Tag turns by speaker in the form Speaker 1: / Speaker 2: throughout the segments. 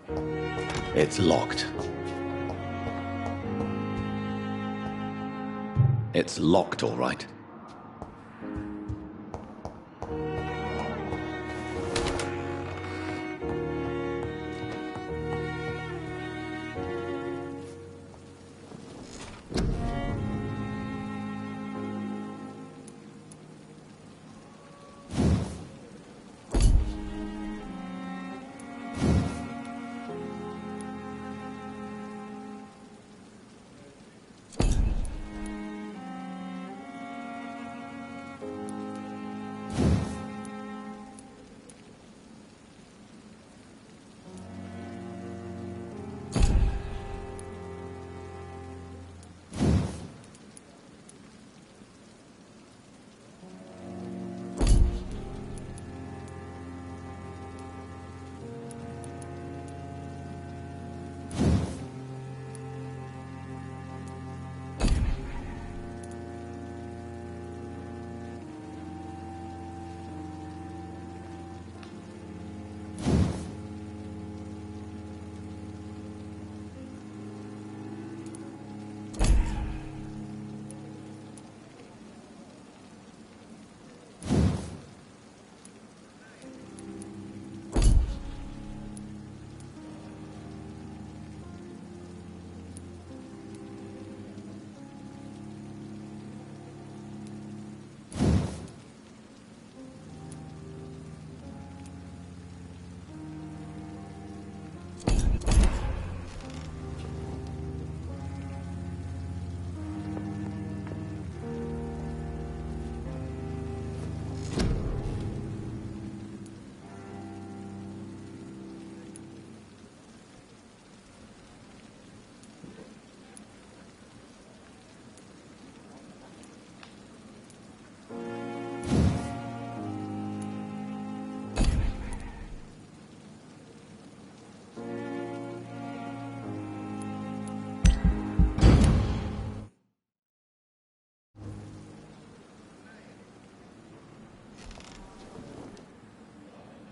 Speaker 1: It's locked. It's locked, all right.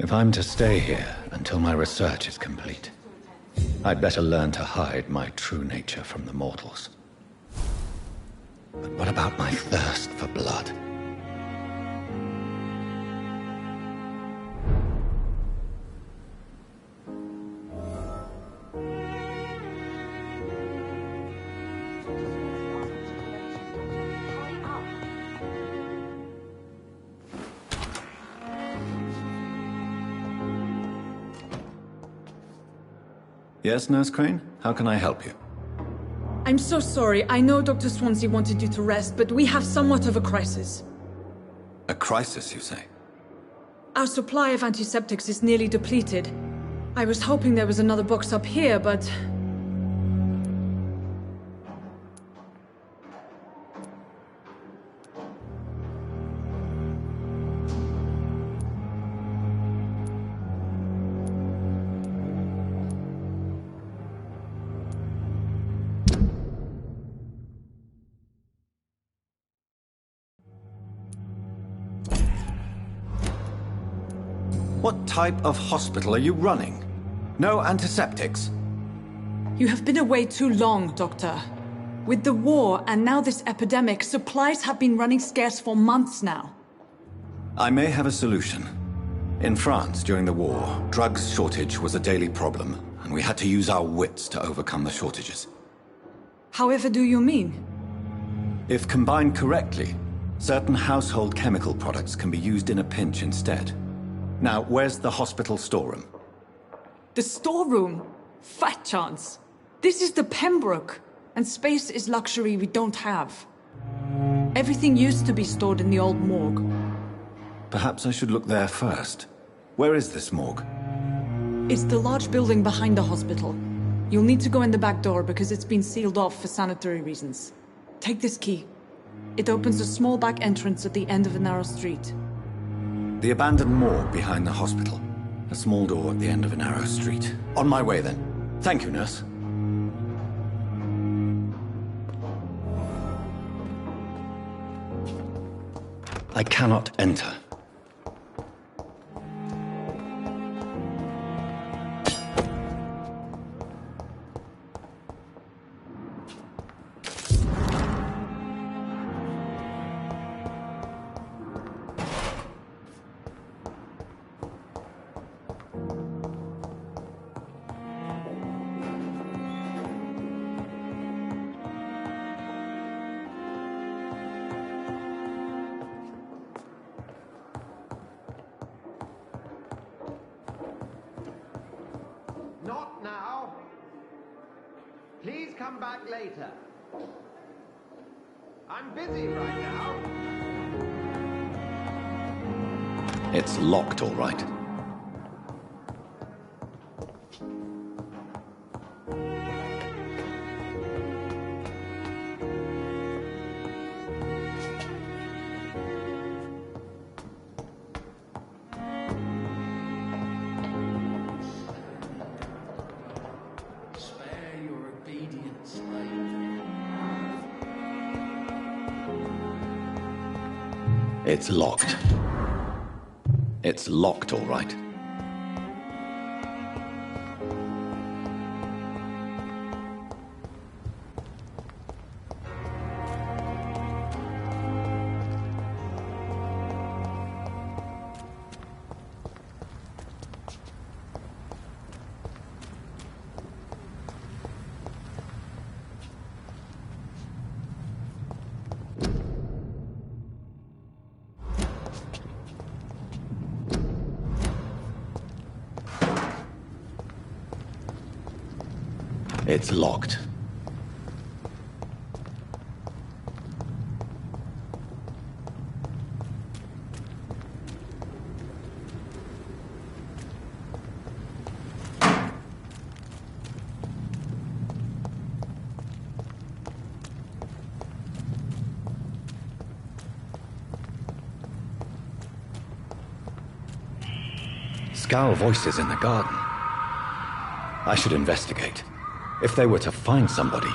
Speaker 1: If I'm to stay here until my research is complete, I'd better learn to hide my true nature from the mortals. But what about my thirst for blood? Yes, Nurse Crane? How can I help you?
Speaker 2: I'm so sorry. I know Dr. Swansea wanted you to rest, but we have somewhat of a crisis.
Speaker 1: A crisis, you say?
Speaker 2: Our supply of antiseptics is nearly depleted. I was hoping there was another box up here, but...
Speaker 1: What type of hospital are you running? No antiseptics?
Speaker 2: You have been away too long, Doctor. With the war and now this epidemic, supplies have been running scarce for months now.
Speaker 1: I may have a solution. In France, during the war, drugs shortage was a daily problem, and we had to use our wits to overcome the shortages.
Speaker 2: However do you mean?
Speaker 1: If combined correctly, certain household chemical products can be used in a pinch instead. Now, where's the hospital storeroom?
Speaker 2: The storeroom? Fat chance. This is the Pembroke, and space is luxury we don't have. Everything used to be stored in the old morgue.
Speaker 1: Perhaps I should look there first. Where is this morgue?
Speaker 2: It's the large building behind the hospital. You'll need to go in the back door because it's been sealed off for sanitary reasons. Take this key. It opens a small back entrance at the end of a narrow street.
Speaker 1: The abandoned morgue behind the hospital. A small door at the end of a narrow street. On my way, then. Thank you, nurse. I cannot enter.
Speaker 3: Not now. Please come back later. I'm busy right now.
Speaker 1: It's locked, all right. It's locked. It's locked, all right. It's locked. Scowl voices in the garden. I should investigate. If they were to find somebody...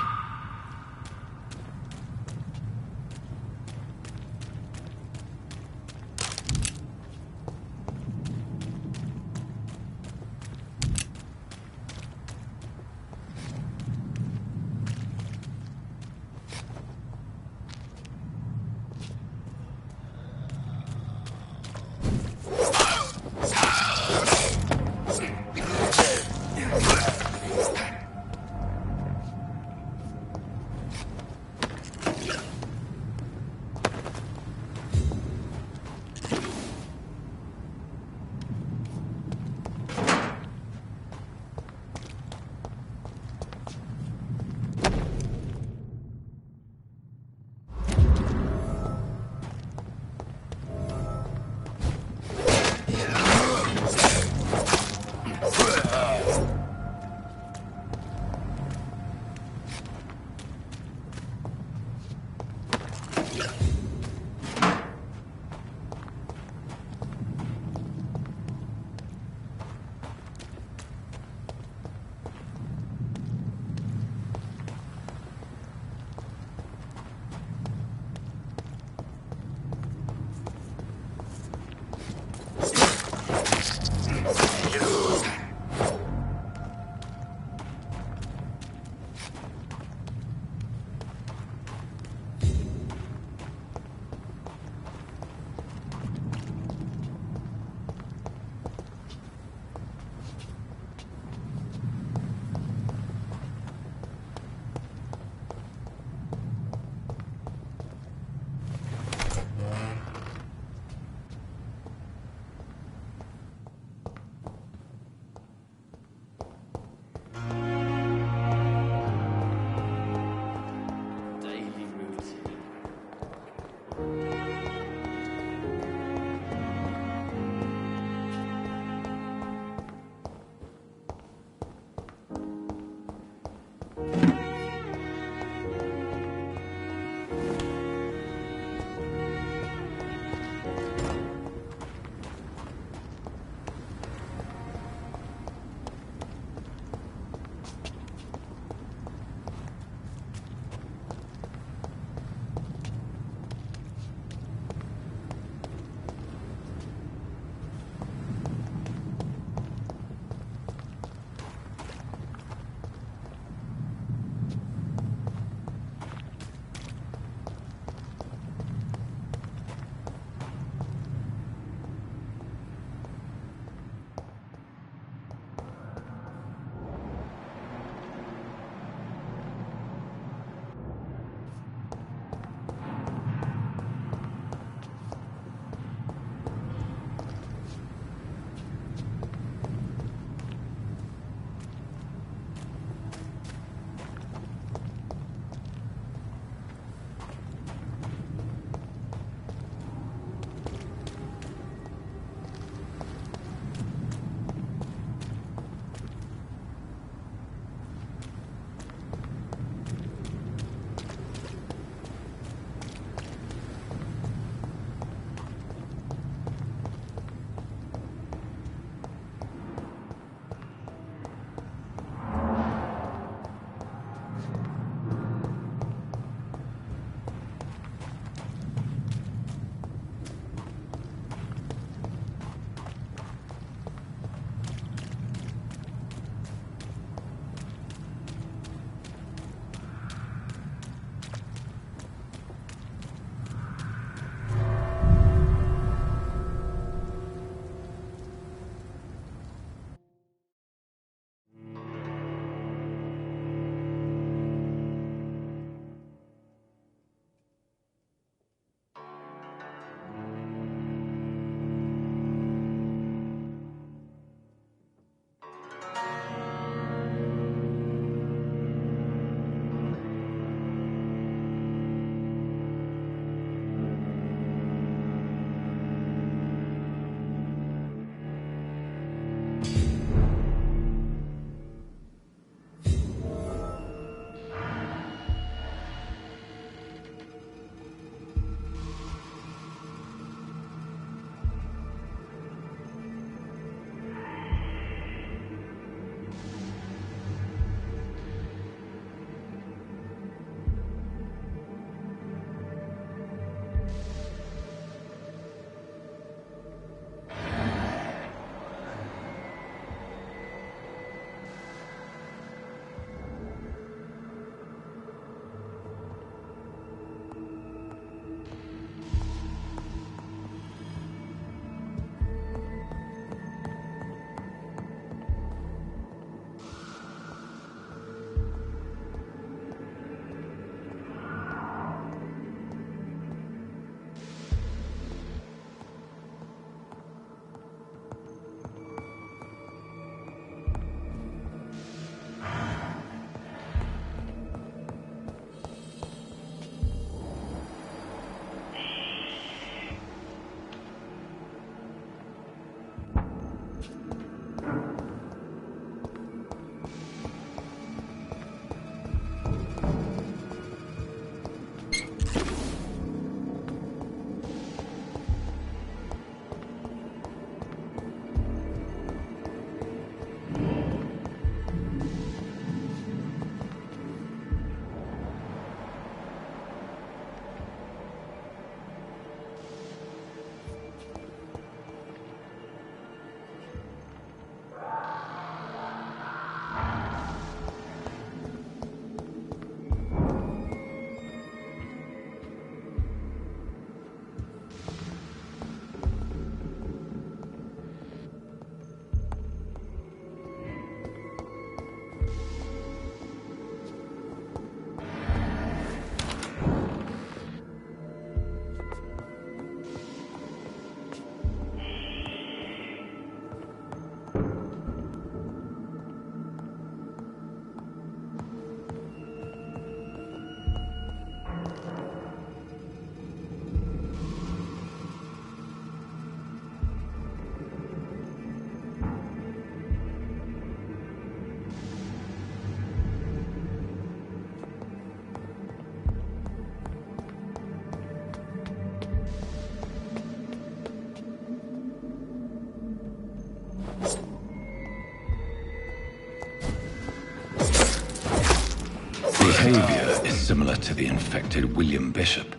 Speaker 1: behavior is similar to the infected William Bishop.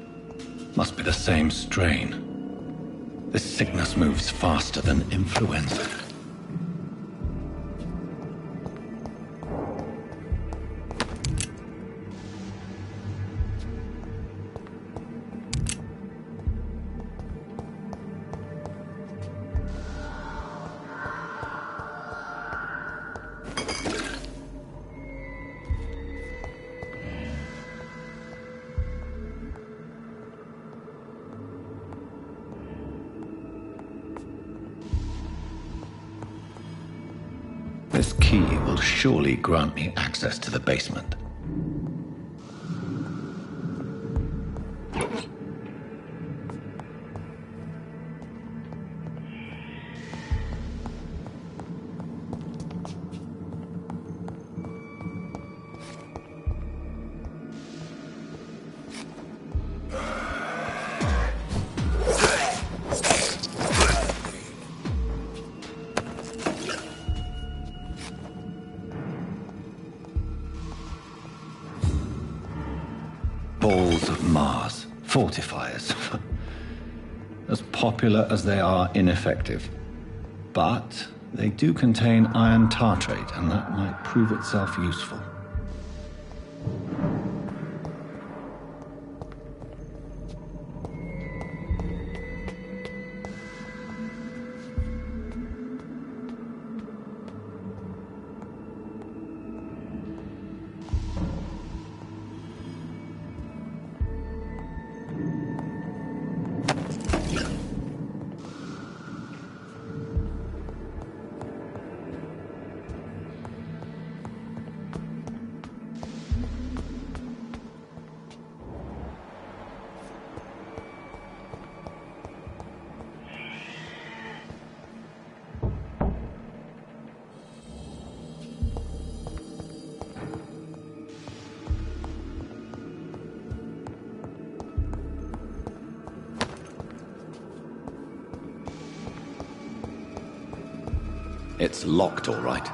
Speaker 1: Must be the same strain. This sickness moves faster than influenza. This key will surely grant me access to the basement. Balls of Mars, fortifiers. As popular as they are ineffective. But they do contain iron tartrate, and that might prove itself useful. It's locked, all right.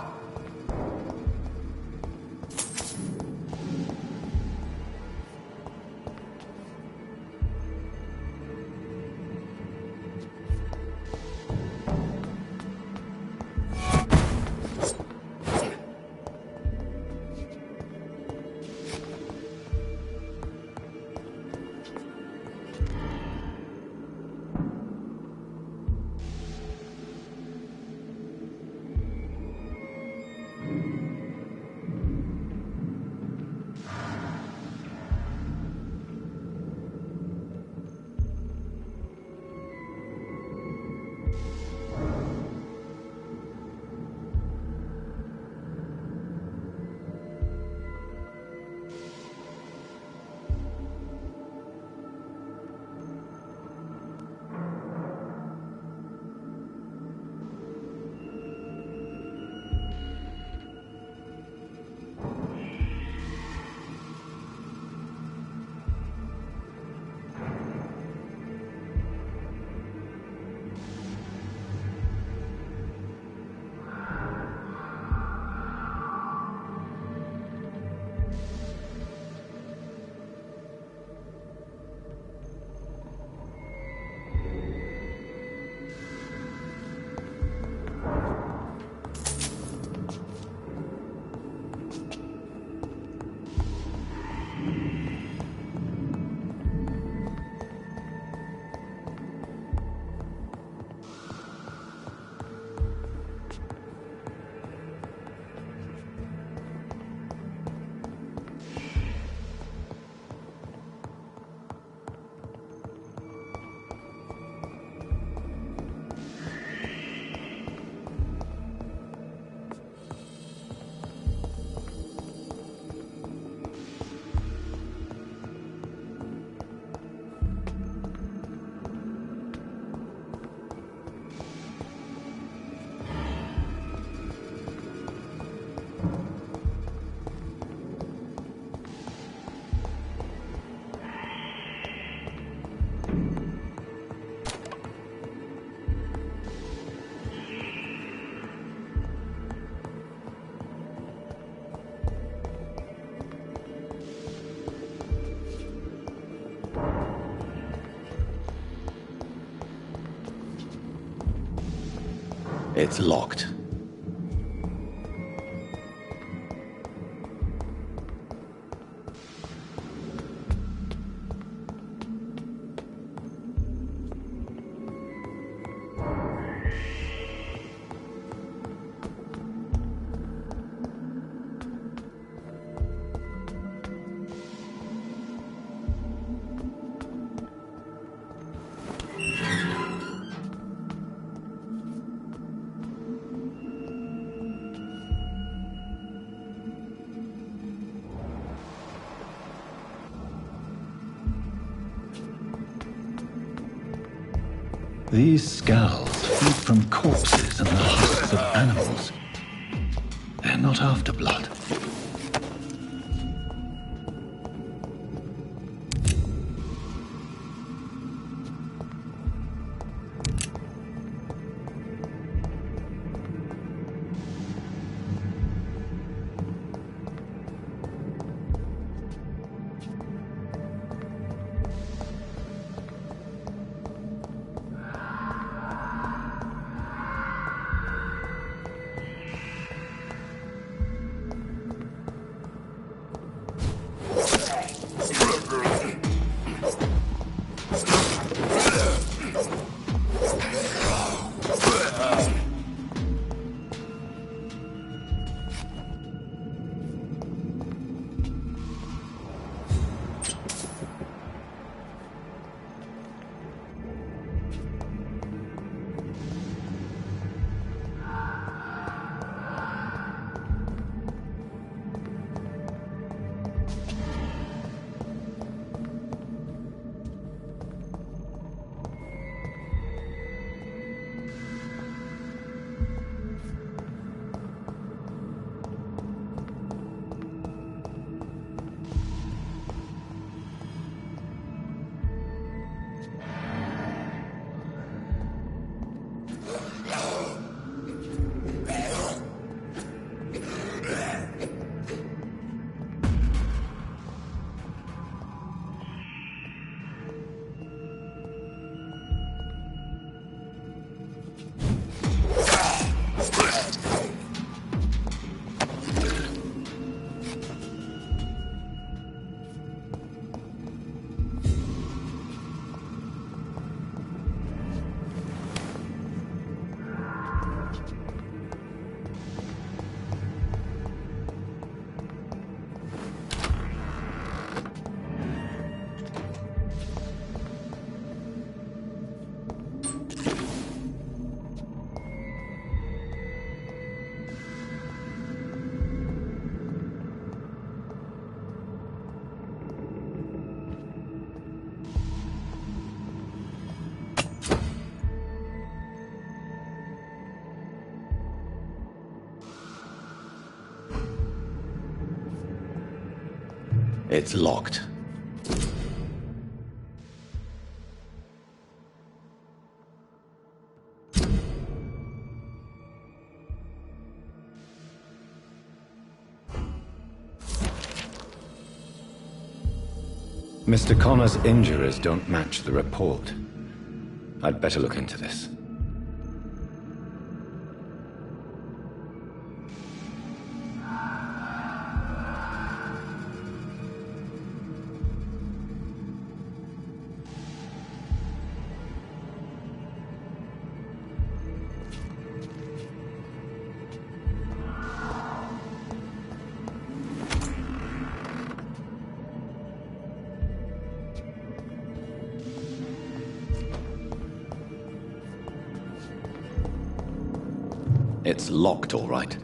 Speaker 1: It's locked. These skulls feed from corpses and the husks of animals. They're not after blood. It's locked. Mr. Connor's injuries don't match the report. I'd better look into this. It's locked, all right.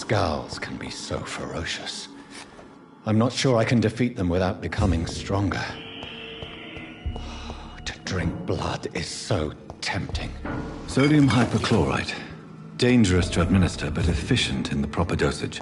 Speaker 1: scowls can be so ferocious. I'm not sure I can defeat them without becoming stronger. To drink blood is so tempting.
Speaker 4: Sodium hypochlorite. Dangerous to administer, but efficient in the proper dosage.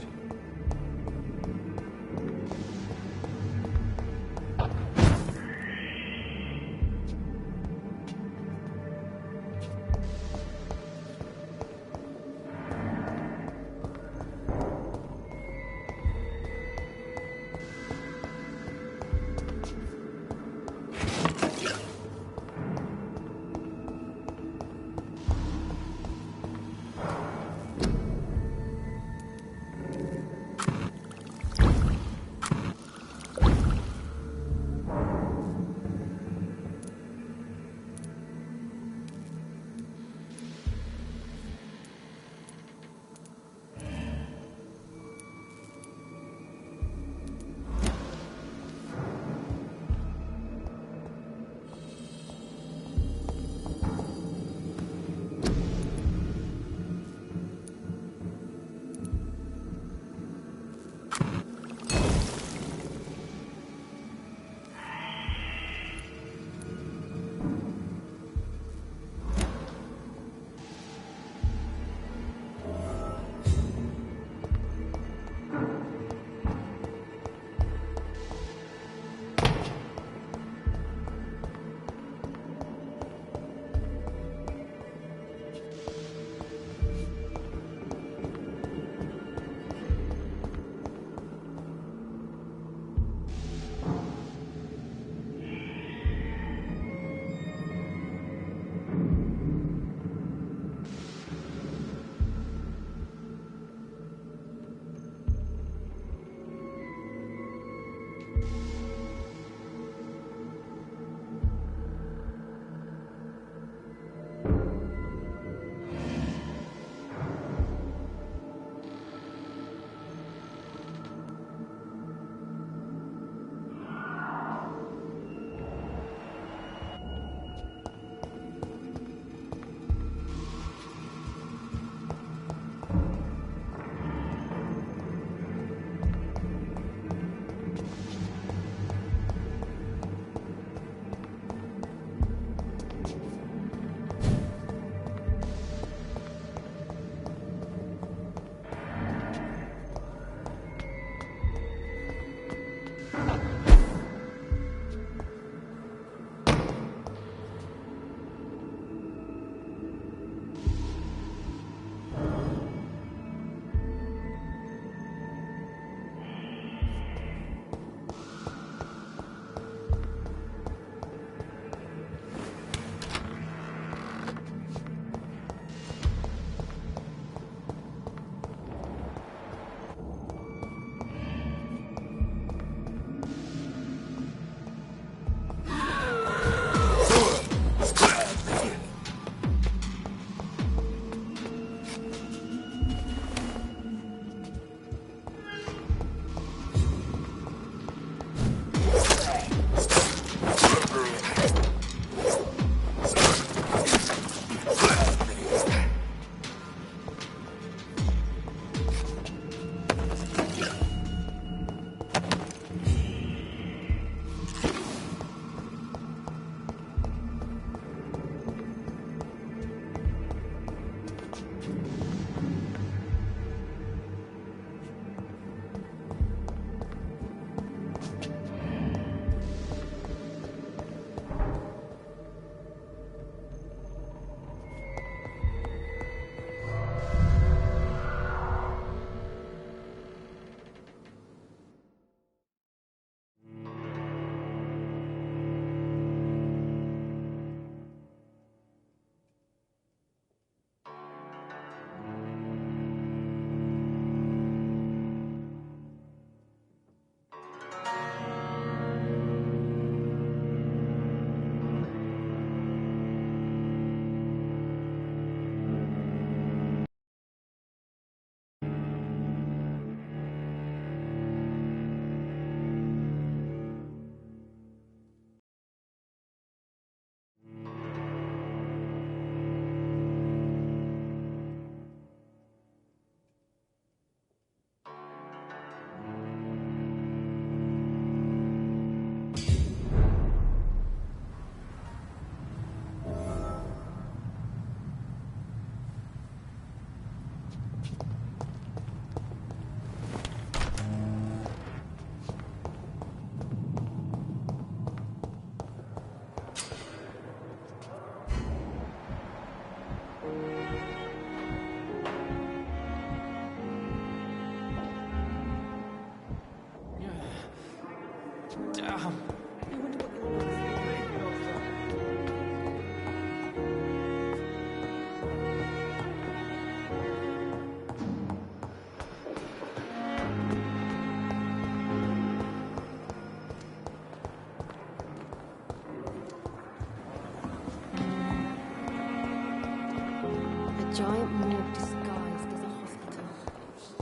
Speaker 5: giant morgue disguised as a hospital.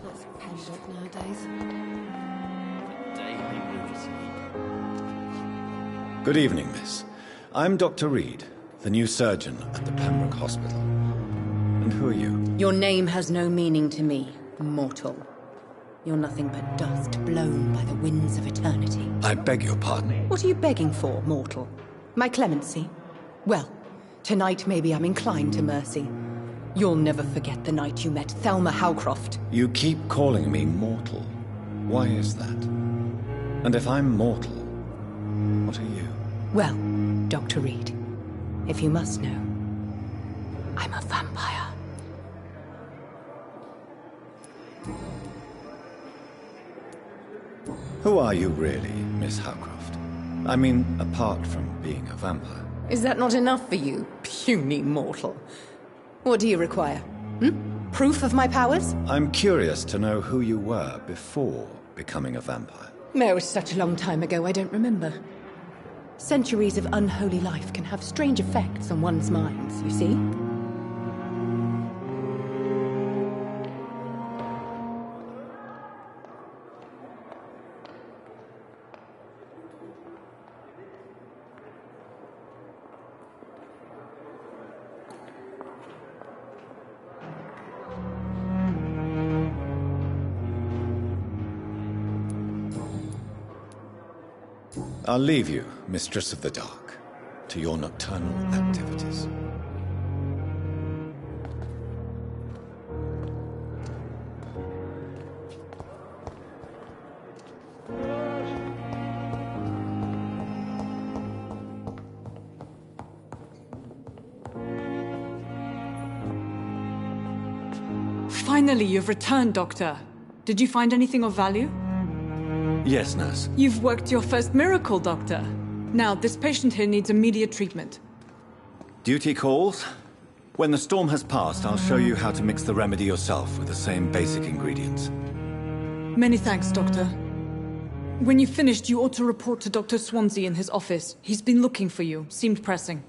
Speaker 5: That's pendant nowadays.
Speaker 1: Good evening, miss. I'm Dr. Reed, the new surgeon at the Pembroke Hospital. And who are you?
Speaker 6: Your name has no meaning to me, mortal. You're nothing but dust blown by the winds of eternity.
Speaker 1: I beg your pardon.
Speaker 6: What are you begging for, mortal? My clemency? Well, tonight maybe I'm inclined to mercy. You'll never forget the night you met Thelma Howcroft.
Speaker 1: You keep calling me mortal. Why is that? And if I'm mortal, what are you?
Speaker 6: Well, Dr. Reed, if you must know, I'm a vampire.
Speaker 1: Who are you really, Miss Howcroft? I mean, apart from being a vampire.
Speaker 6: Is that not enough for you, puny mortal? What do you require? Proof of my powers?
Speaker 1: I'm curious to know who you were before becoming a vampire.
Speaker 6: No, it was such a long time ago, I don't remember. Centuries of unholy life can have strange effects on one's minds, you see?
Speaker 1: I'll leave you, Mistress of the Dark, to your nocturnal activities.
Speaker 2: Finally, you've returned, Doctor. Did you find anything of value?
Speaker 1: Yes, nurse.
Speaker 2: You've worked your first miracle, Doctor. Now, this patient here needs immediate treatment.
Speaker 1: Duty calls. When the storm has passed, I'll show you how to mix the remedy yourself with the same basic ingredients.
Speaker 2: Many thanks, Doctor. When you've finished, you ought to report to Dr. Swansea in his office. He's been looking for you. Seemed pressing.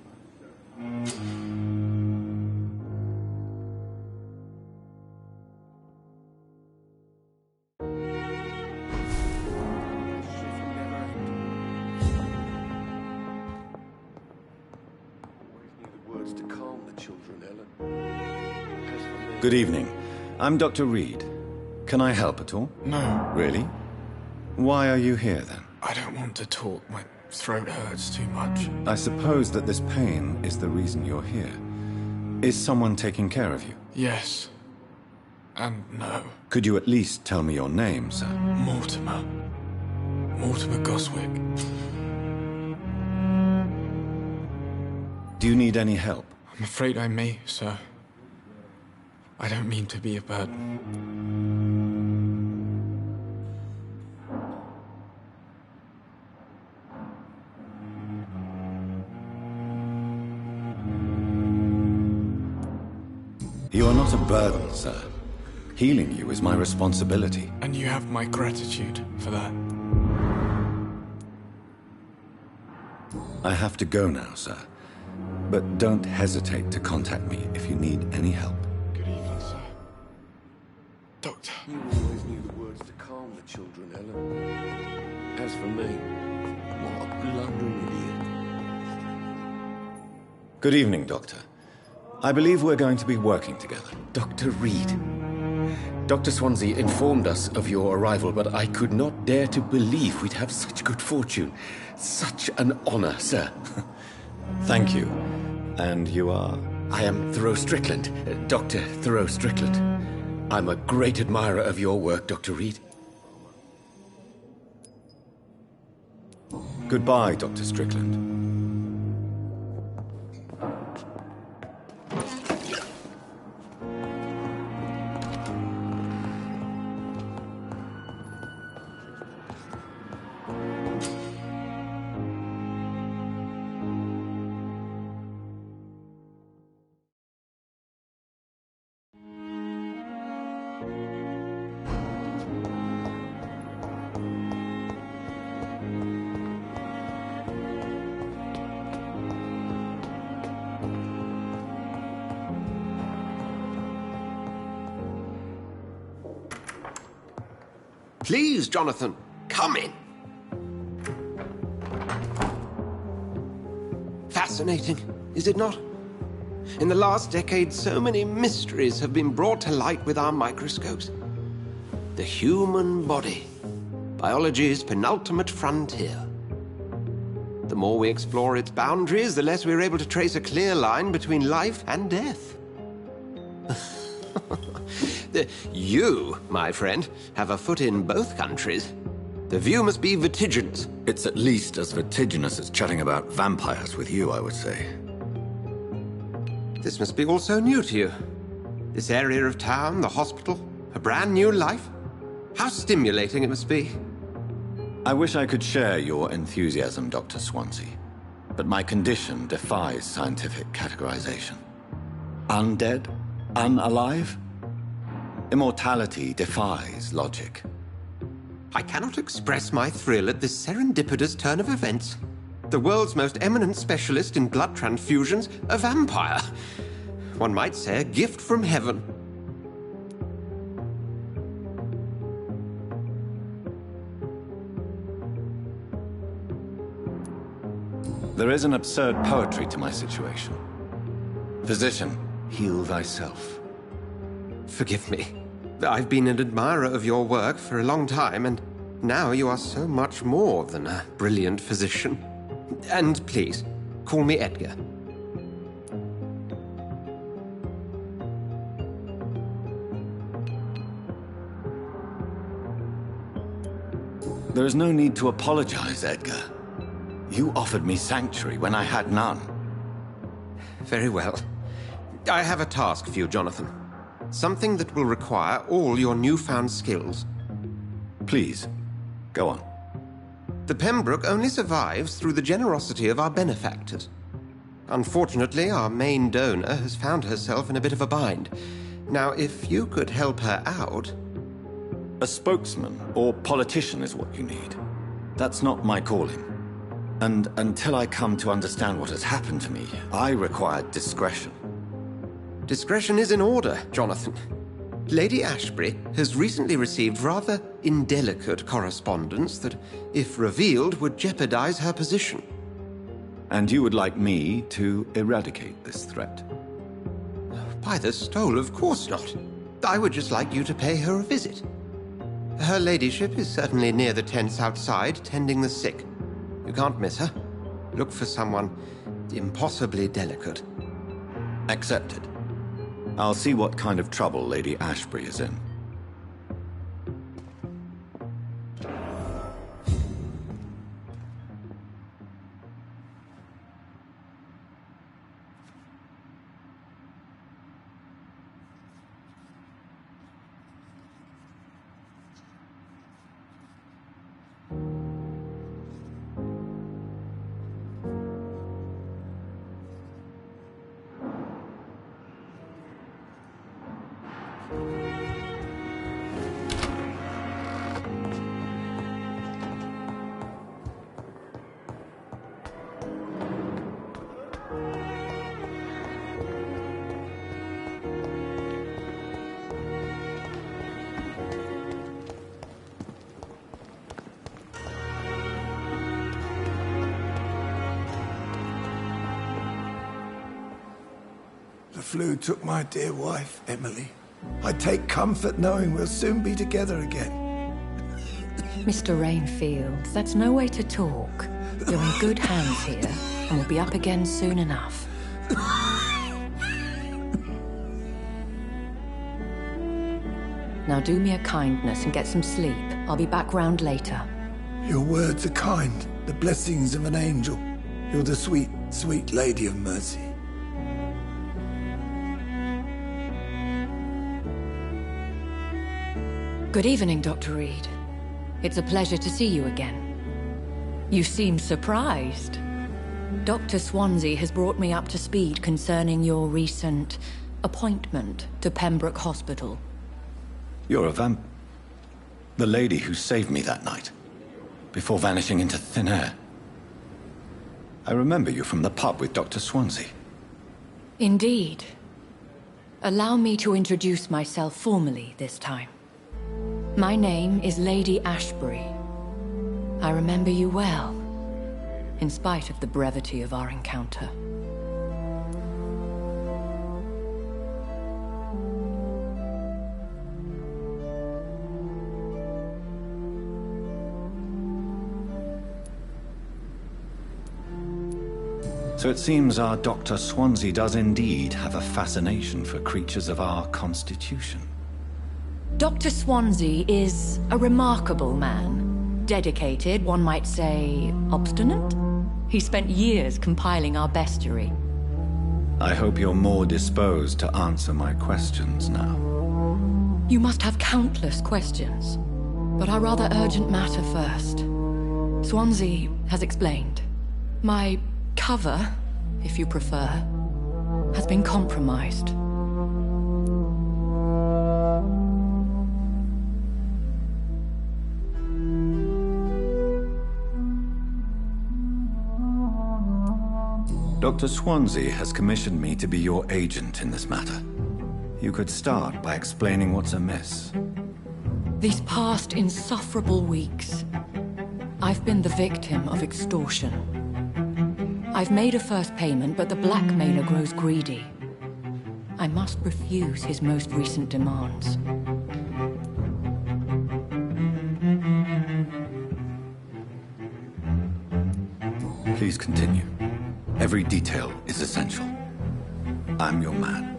Speaker 1: Good evening. I'm Dr. Reed. Can I help at all?
Speaker 7: No.
Speaker 1: Really? Why are you here, then?
Speaker 7: I don't want to talk. My throat hurts too much.
Speaker 1: I suppose that this pain is the reason you're here. Is someone taking care of you?
Speaker 7: Yes. And no.
Speaker 1: Could you at least tell me your name, sir?
Speaker 7: Mortimer. Mortimer Goswick.
Speaker 1: Do you need any help?
Speaker 7: I'm afraid I may, sir. I don't mean to be a burden.
Speaker 1: You are not a burden, sir. Healing you is my responsibility.
Speaker 7: And you have my gratitude for that.
Speaker 1: I have to go now, sir. But don't hesitate to contact me if you need any help.
Speaker 7: Good evening, sir. Doctor.
Speaker 8: You always knew the words to calm the children, Ellen. As for me, what a blundering idiot.
Speaker 1: Good evening, Doctor. I believe we're going to be working together.
Speaker 8: Dr. Reed. Dr. Swansea informed us of your arrival, but I could not dare to believe we'd have such good fortune. Such an honor, sir.
Speaker 1: Thank you. And you are?
Speaker 8: I am Thoreau Strickland, Dr. Thoreau Strickland. I'm a great admirer of your work, Dr. Reed.
Speaker 1: Goodbye, Dr. Strickland.
Speaker 3: Please, Jonathan, come in. Fascinating, is it not? In the last decade, so many mysteries have been brought to light with our microscopes. The human body, biology's penultimate frontier. The more we explore its boundaries, the less we're able to trace a clear line between life and death. You, my friend, have a foot in both countries. The view must be vertiginous.
Speaker 4: It's at least as vertiginous as chatting about vampires with you, I would say.
Speaker 3: This must be all so new to you. This area of town, the hospital, a brand new life. How stimulating it must be.
Speaker 1: I wish I could share your enthusiasm, Dr. Swansea, but my condition defies scientific categorization. Undead? Unalive? Immortality defies logic.
Speaker 3: I cannot express my thrill at this serendipitous turn of events. The world's most eminent specialist in blood transfusions, a vampire. One might say a gift from heaven.
Speaker 1: There is an absurd poetry to my situation. Physician, heal thyself.
Speaker 3: Forgive me. I've been an admirer of your work for a long time, and now you are so much more than a brilliant physician. And please, call me Edgar.
Speaker 1: There is no need to apologize, Edgar. You offered me sanctuary when I had none.
Speaker 3: Very well. I have a task for you, Jonathan. Something that will require all your newfound skills.
Speaker 1: Please, go on.
Speaker 3: The Pembroke only survives through the generosity of our benefactors. Unfortunately, our main donor has found herself in a bit of a bind. Now, if you could help her out...
Speaker 1: A spokesman or politician is what you need. That's not my calling. And until I come to understand what has happened to me, I require discretion.
Speaker 3: Discretion is in order, Jonathan. Lady Ashbury has recently received rather indelicate correspondence that, if revealed, would jeopardize her position.
Speaker 1: And you would like me to eradicate this threat?
Speaker 3: By the stole, of course not. I would just like you to pay her a visit. Her ladyship is certainly near the tents outside, tending the sick. You can't miss her. Look for someone impossibly delicate.
Speaker 1: Accepted. I'll see what kind of trouble Lady Ashbury is in.
Speaker 9: The flu took my dear wife, Emily. I take comfort knowing we'll soon be together again.
Speaker 10: Mr. Rainfield, that's no way to talk. You're in good hands here, and we'll be up again soon enough. Now do me a kindness and get some sleep. I'll be back round later.
Speaker 9: Your words are kind, the blessings of an angel. You're the sweet, sweet Lady of Mercy.
Speaker 10: Good evening, Dr. Reed. It's a pleasure to see you again. You seem surprised. Dr. Swansea has brought me up to speed concerning your recent appointment to Pembroke Hospital.
Speaker 1: You're a vamp... The lady who saved me that night, before vanishing into thin air. I remember you from the pub with Dr. Swansea.
Speaker 10: Indeed. Allow me to introduce myself formally this time. My name is Lady Ashbury. I remember you well, in spite of the brevity of our encounter.
Speaker 1: So it seems our Dr. Swansea does indeed have a fascination for creatures of our constitution.
Speaker 10: Dr. Swansea is a remarkable man. Dedicated, one might say, obstinate? He spent years compiling our bestiary.
Speaker 1: I hope you're more disposed to answer my questions now.
Speaker 10: You must have countless questions, but our rather urgent matter first. Swansea has explained. My cover, if you prefer, has been compromised.
Speaker 1: Dr. Swansea has commissioned me to be your agent in this matter. You could start by explaining what's amiss.
Speaker 10: These past insufferable weeks, I've been the victim of extortion. I've made a first payment, but the blackmailer grows greedy. I must refuse his most recent demands.
Speaker 1: Please continue. Every detail is essential. I'm your man.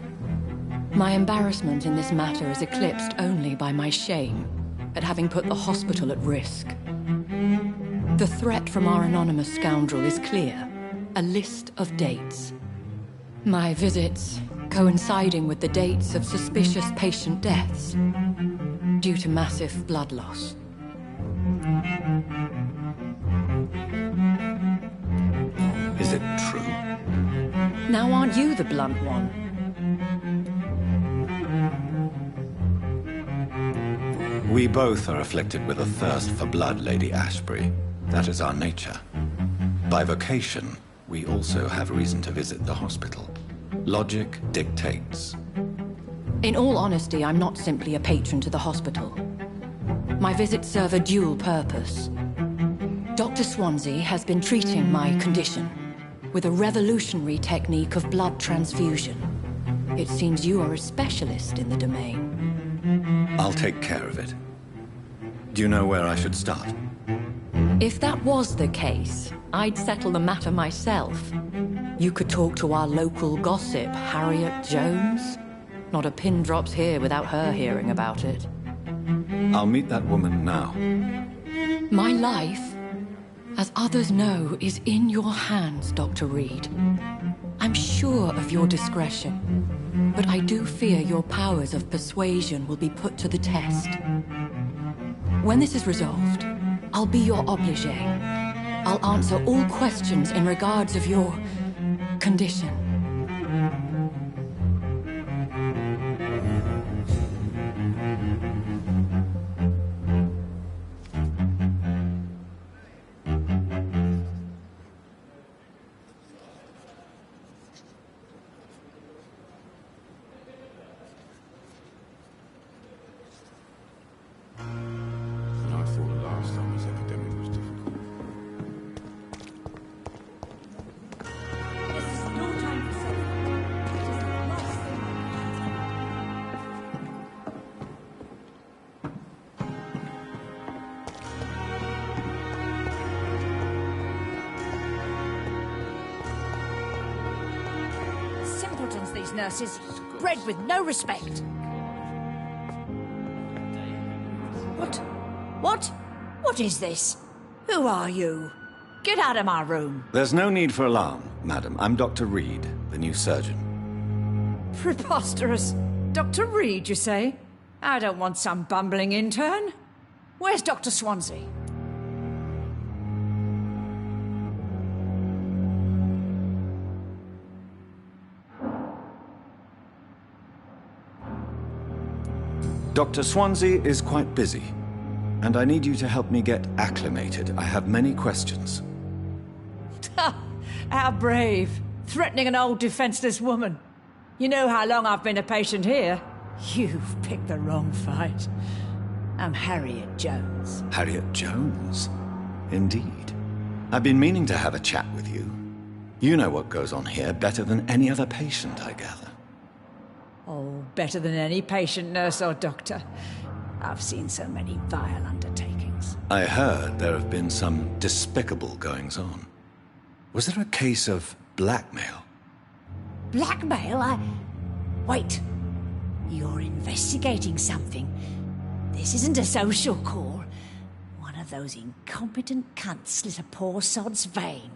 Speaker 10: My embarrassment in this matter is eclipsed only by my shame at having put the hospital at risk. The threat from our anonymous scoundrel is clear. A list of dates. My visits coinciding with the dates of suspicious patient deaths due to massive blood loss.
Speaker 1: Is it true?
Speaker 10: Now aren't you the blunt one?
Speaker 1: We both are afflicted with a thirst for blood, Lady Ashbury. That is our nature. By vocation, we also have reason to visit the hospital. Logic dictates.
Speaker 10: In all honesty, I'm not simply a patron to the hospital. My visits serve a dual purpose. Dr. Swansea has been treating my condition with a revolutionary technique of blood transfusion. It seems you are a specialist in the domain.
Speaker 1: I'll take care of it. Do you know where I should start?
Speaker 10: If that was the case, I'd settle the matter myself. You could talk to our local gossip, Harriet Jones. Not a pin drops here without her hearing about it.
Speaker 1: I'll meet that woman now.
Speaker 10: My life, as others know, is in your hands, Dr. Reed. I'm sure of your discretion, but I do fear your powers of persuasion will be put to the test. When this is resolved, I'll be your obligé. I'll answer all questions in regards of your condition.
Speaker 11: These nurses, bred with no respect. What is this? Who are you? Get out of my room.
Speaker 1: There's no need for alarm, madam. I'm Dr. Reed, the new surgeon.
Speaker 11: Preposterous. Dr. Reed, you say? I don't want some bumbling intern. Where's Dr. Swansea?
Speaker 1: Dr. Swansea is quite busy, and I need you to help me get acclimated. I have many questions.
Speaker 11: How brave. Threatening an old defenseless woman. You know how long I've been a patient here? You've picked the wrong fight. I'm Harriet Jones.
Speaker 1: Harriet Jones? Indeed. I've been meaning to have a chat with you. You know what goes on here better than any other patient, I gather.
Speaker 11: Oh, better than any patient, nurse, or doctor. I've seen so many vile undertakings.
Speaker 1: I heard there have been some despicable goings-on. Was there a case of blackmail?
Speaker 11: Blackmail? Wait. You're investigating something. This isn't a social call. One of those incompetent cunts slit a poor sod's vein.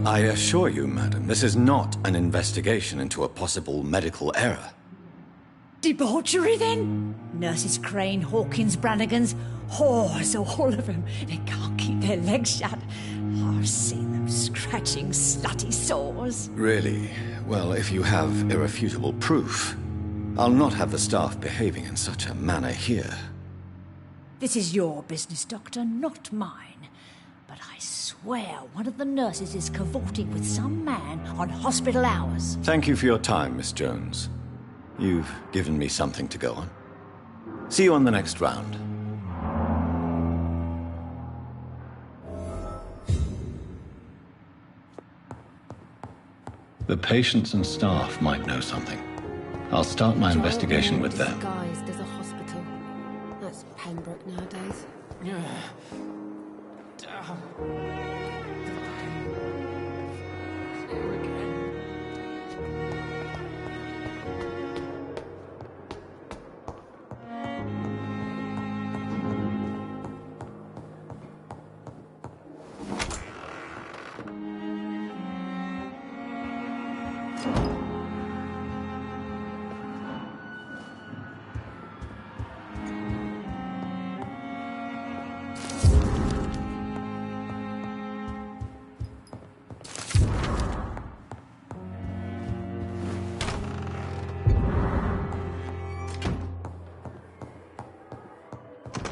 Speaker 1: I assure you, madam, this is not an investigation into a possible medical error.
Speaker 11: Debauchery, then? Nurses Crane, Hawkins, Brannigans, whores, all of them. They can't keep their legs shut. I've seen them scratching slutty sores.
Speaker 1: Really? Well, if you have irrefutable proof, I'll not have the staff behaving in such a manner here.
Speaker 11: This is your business, Doctor, not mine. But I swear one of the nurses is cavorting with some man on hospital hours.
Speaker 1: Thank you for your time, Miss Jones. You've given me something to go on. See you on the next round. The patients and staff might know something. I'll start my investigation with them.
Speaker 5: Disguised as a hospital. That's Pembroke nowadays.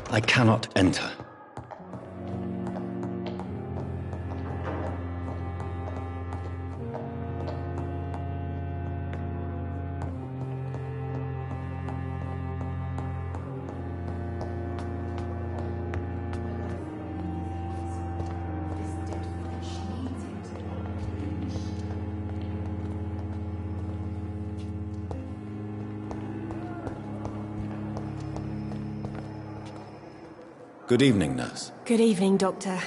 Speaker 1: I cannot enter. Good evening, nurse.
Speaker 12: Good evening, Doctor.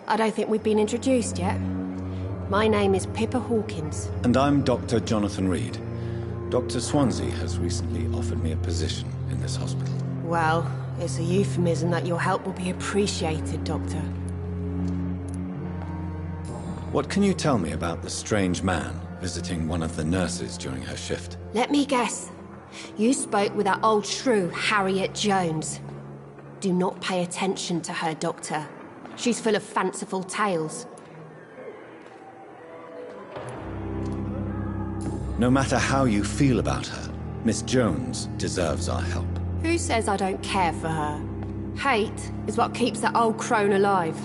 Speaker 12: I don't think we've been introduced yet. My name is Pippa Hawkins.
Speaker 1: And I'm Dr. Jonathan Reed. Dr. Swansea has recently offered me a position in this hospital.
Speaker 12: Well, it's a euphemism that your help will be appreciated, Doctor.
Speaker 1: What can you tell me about the strange man visiting one of the nurses during her shift?
Speaker 12: Let me guess. You spoke with that old shrew, Harriet Jones. Do not pay attention to her, Doctor. She's full of fanciful tales.
Speaker 1: No matter how you feel about her, Miss Jones deserves our help.
Speaker 12: Who says I don't care for her? Hate is what keeps that old crone alive.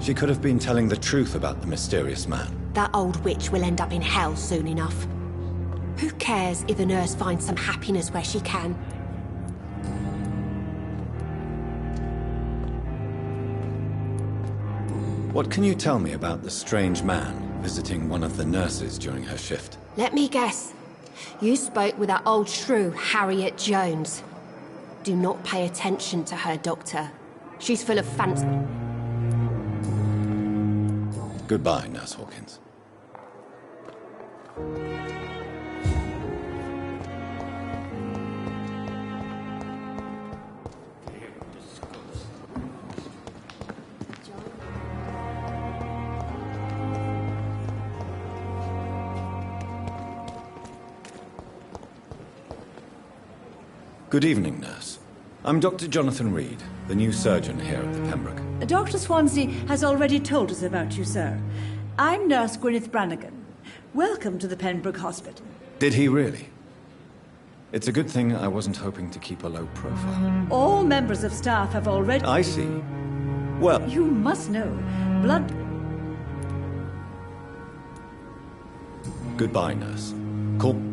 Speaker 1: She could have been telling the truth about the mysterious man.
Speaker 12: That old witch will end up in hell soon enough. Who cares if the nurse finds some happiness where she can?
Speaker 1: What can you tell me about the strange man visiting one of the nurses during her shift?
Speaker 12: Let me guess. You spoke with that old shrew, Harriet Jones. Do not pay attention to her, Doctor. She's full of fancy.
Speaker 1: Goodbye, Nurse Hawkins. Good evening, nurse. I'm Dr. Jonathan Reed, the new surgeon here at the Pembroke.
Speaker 13: Dr. Swansea has already told us about you, sir. I'm Nurse Gwyneth Brannigan. Welcome to the Pembroke Hospital.
Speaker 1: Did he really? It's a good thing I wasn't hoping to keep a low profile.
Speaker 13: All members of staff have already...
Speaker 1: I see. Well...
Speaker 13: You must know, blood...
Speaker 1: Goodbye, nurse. Call...